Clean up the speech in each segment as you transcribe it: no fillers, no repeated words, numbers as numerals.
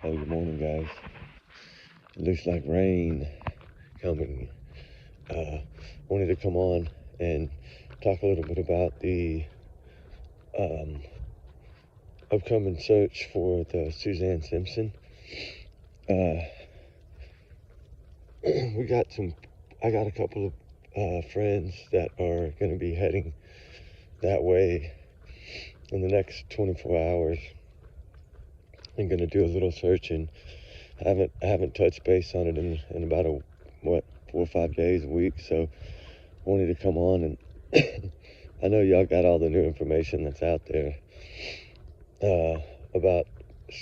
Hey, good morning, guys. It looks like rain coming. Wanted to come on and talk a little bit about the um, upcoming search for the Suzanne Simpson. I got a couple of friends that are going to be heading that way in the next 24 hours. I'm going to do a little searching. I haven't touched base on it in about 4 or 5 days, a week. So wanted to come on and I know y'all got all the new information that's out there about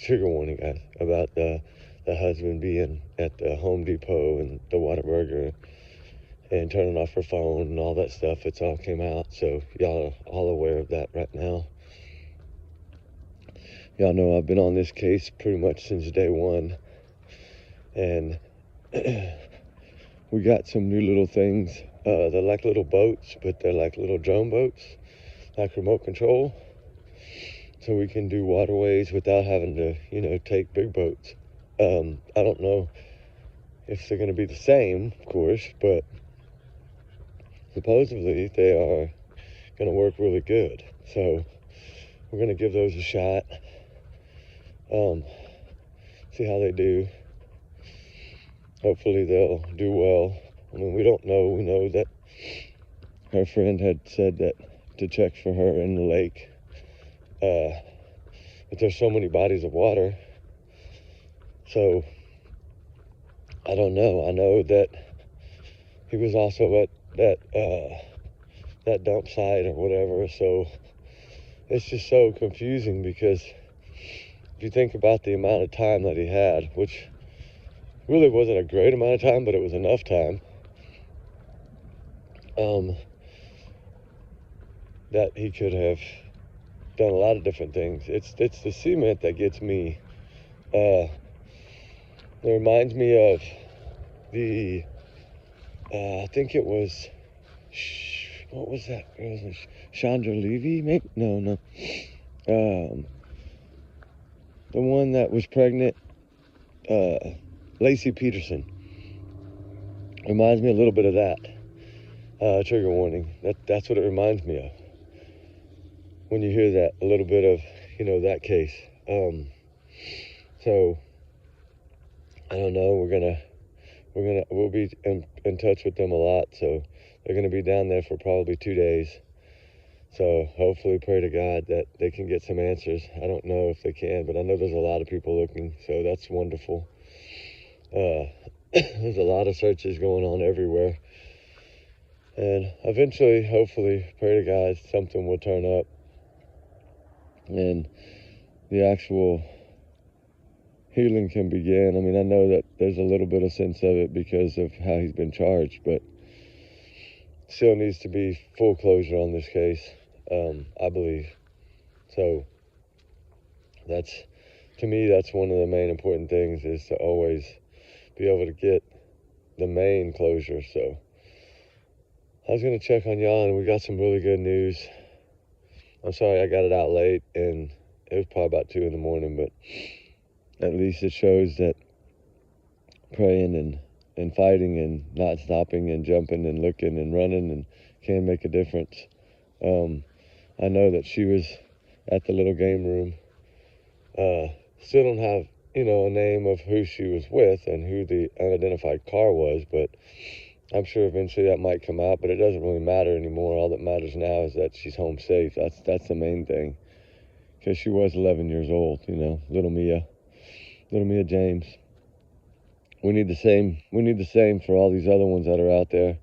trigger warning, guys, about the husband being at the Home Depot and the Whataburger and turning off her phone and all that stuff. It's all came out, so y'all are all aware of that right now. Y'all know I've been on this case pretty much since day one, and we got some new little things. They're like little boats, but they're like little drone boats, like remote control, so we can do waterways without having to, take big boats. I don't know if they're going to be the same, of course, but supposedly they are going to work really good. So we're going to give those a shot, see how they do. Hopefully they'll do well. I mean, we don't know. We know that her friend had said that to check for her in the lake. But there's so many bodies of water. So I don't know. I know that he was also at that dump site or whatever. So it's just so confusing, because if you think about the amount of time that he had, which really wasn't a great amount of time, but it was enough time, that he could have done a lot of different things. It's the cement that gets me. It reminds me of the, I think it was, what was that girl's name? Chandra Levy, maybe? No. The one that was pregnant, Lacey Peterson. Reminds me a little bit of that. Trigger warning. That's what it reminds me of when you hear that, a little bit of, that case. So I don't know. We'll be in touch with them a lot. So they're gonna be down there for probably 2 days. So hopefully, pray to God that they can get some answers. I don't know if they can, but I know there's a lot of people looking, so that's wonderful. There's a lot of searches going on everywhere. And eventually, hopefully, pray to God, something will turn up. And the actual healing can begin. I mean, I know that there's a little bit of sense of it because of how he's been charged, but still needs to be full closure on this case, I believe. So to me, that's one of the main important things, is to always be able to get the main closure. So I was going to check on y'all, and we got some really good news. I'm sorry I got it out late, and it was probably about 2 in the morning, but at least it shows that praying and fighting and not stopping and jumping and looking and running and can make a difference. I know that she was at the little game room. Still don't have, a name of who she was with and who the unidentified car was, but I'm sure eventually that might come out, but it doesn't really matter anymore. All that matters now is that she's home safe. That's the main thing, because she was 11 years old, little Mia James. We need the same for all these other ones that are out there.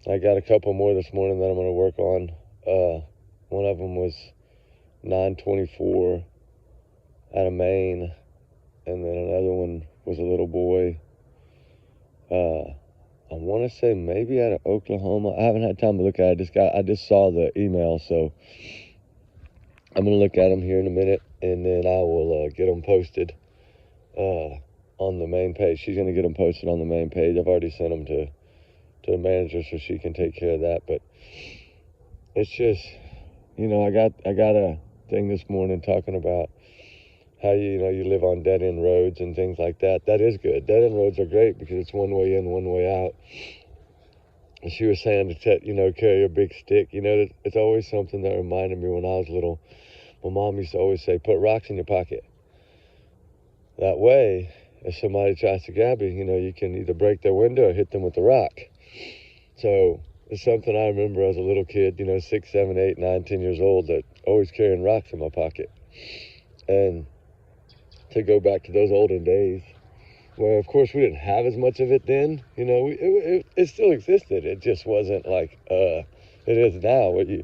I got a couple more this morning that I'm going to work on. One of them was 924 out of Maine, and then another one was a little boy. I want to say maybe out of Oklahoma. I haven't had time to look at it. I just saw the email, so I'm going to look at them here in a minute, and then I will get them posted on the main page. She's going to get them posted on the main page. I've already sent them to the manager so she can take care of that. But it's just, I got a thing this morning talking about how you live on dead-end roads and things like that. That is good. Dead-end roads are great because it's one way in, one way out. And she was saying to carry a big stick. It's always something that reminded me when I was little. My mom used to always say, put rocks in your pocket. That way, if somebody tries to grab you, you can either break their window or hit them with a rock. So it's something I remember as a little kid, 6, 7, 8, 9, 10 years old, that always carrying rocks in my pocket. And to go back to those olden days where, of course, we didn't have as much of it then, it still existed. It just wasn't like it is now, where you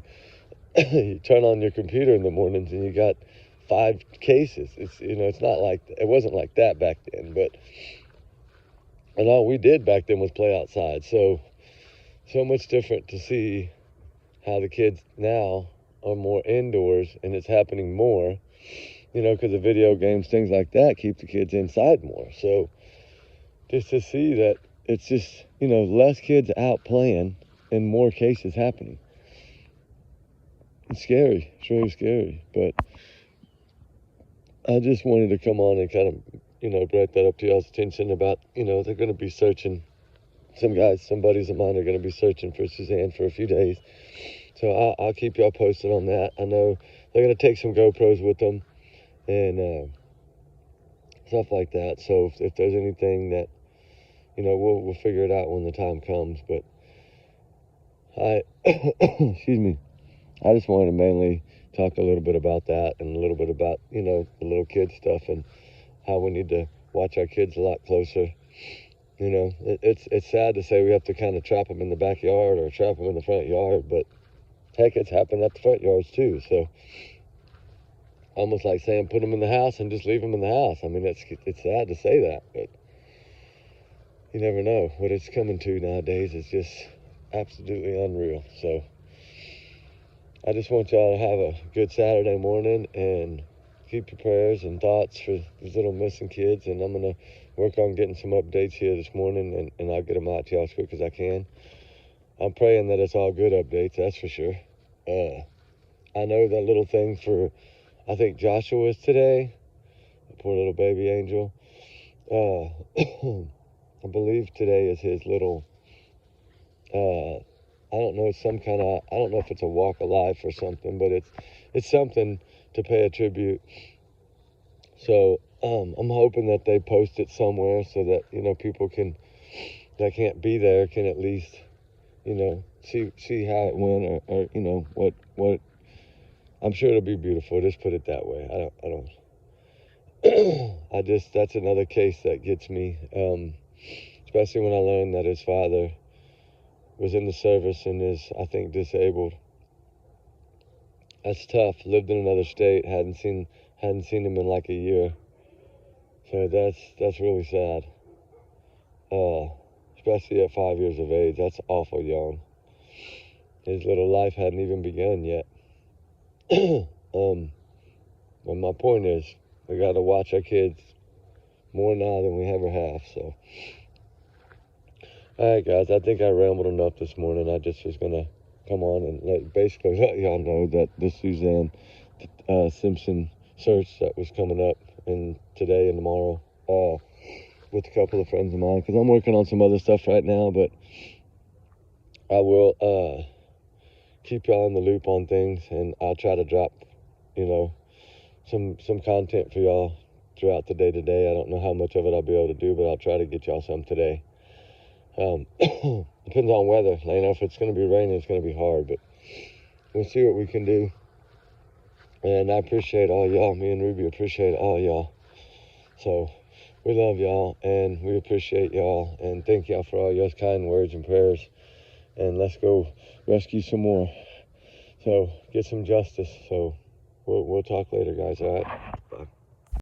you turn on your computer in the mornings and you got 5 cases. It's not like, it wasn't like that back then, and all we did back then was play outside. So much different to see how the kids now are more indoors, and it's happening more, because of video games, things like that keep the kids inside more. So just to see that it's just, less kids out playing and more cases happening. It's scary. It's really scary. But I just wanted to come on and kind of, bring that up to y'all's attention about, they're going to be searching. Some buddies of mine are going to be searching for Suzanne for a few days. So I'll keep y'all posted on that. I know they're going to take some GoPros with them and stuff like that. So if there's anything that, we'll figure it out when the time comes. But excuse me, I just wanted to mainly talk a little bit about that and a little bit about, the little kid stuff and how we need to watch our kids a lot closer. It's sad to say we have to kind of trap them in the backyard or trap them in the front yard, but heck, it's happened at the front yards too. So almost like saying put them in the house and just leave them in the house. I mean, it's sad to say that, but you never know. What it's coming to nowadays is just absolutely unreal. So I just want y'all to have a good Saturday morning and keep your prayers and thoughts for these little missing kids. And I'm going to work on getting some updates here this morning, and I'll get them out to y'all as quick as I can. I'm praying that it's all good updates, that's for sure. I know that little thing for, I think Joshua is today, the poor little baby angel. I believe today is his little, I don't know, it's some kind of, I don't know if it's a walk of life or something, but it's something to pay a tribute. So I'm hoping that they post it somewhere so that, people that can't be there can at least, see how it went or what. I'm sure it'll be beautiful. Just put it that way. I don't, that's another case that gets me, especially when I learned that his father was in the service and is, I think, disabled. That's tough. Lived in another state, hadn't seen him in like a year. So that's really sad. Especially at 5 years of age. That's awful young. His little life hadn't even begun yet. But my point is, we got to watch our kids more now than we ever have. So, all right, guys, I think I rambled enough this morning. I just was going to come on and basically let y'all know that this Suzanne Simpson search that was coming up today and tomorrow with a couple of friends of mine, because I'm working on some other stuff right now, but I will keep y'all in the loop on things, and I'll try to drop, some content for y'all throughout the day today. I don't know how much of it I'll be able to do, but I'll try to get y'all some today. Depends on weather. If it's going to be raining, it's going to be hard, but we'll see what we can do. And I appreciate all y'all. Me and Ruby appreciate all y'all. So we love y'all, and we appreciate y'all, and thank y'all for all y'all's kind words and prayers. And let's go rescue some more. So get some justice. So we'll talk later, guys. All right.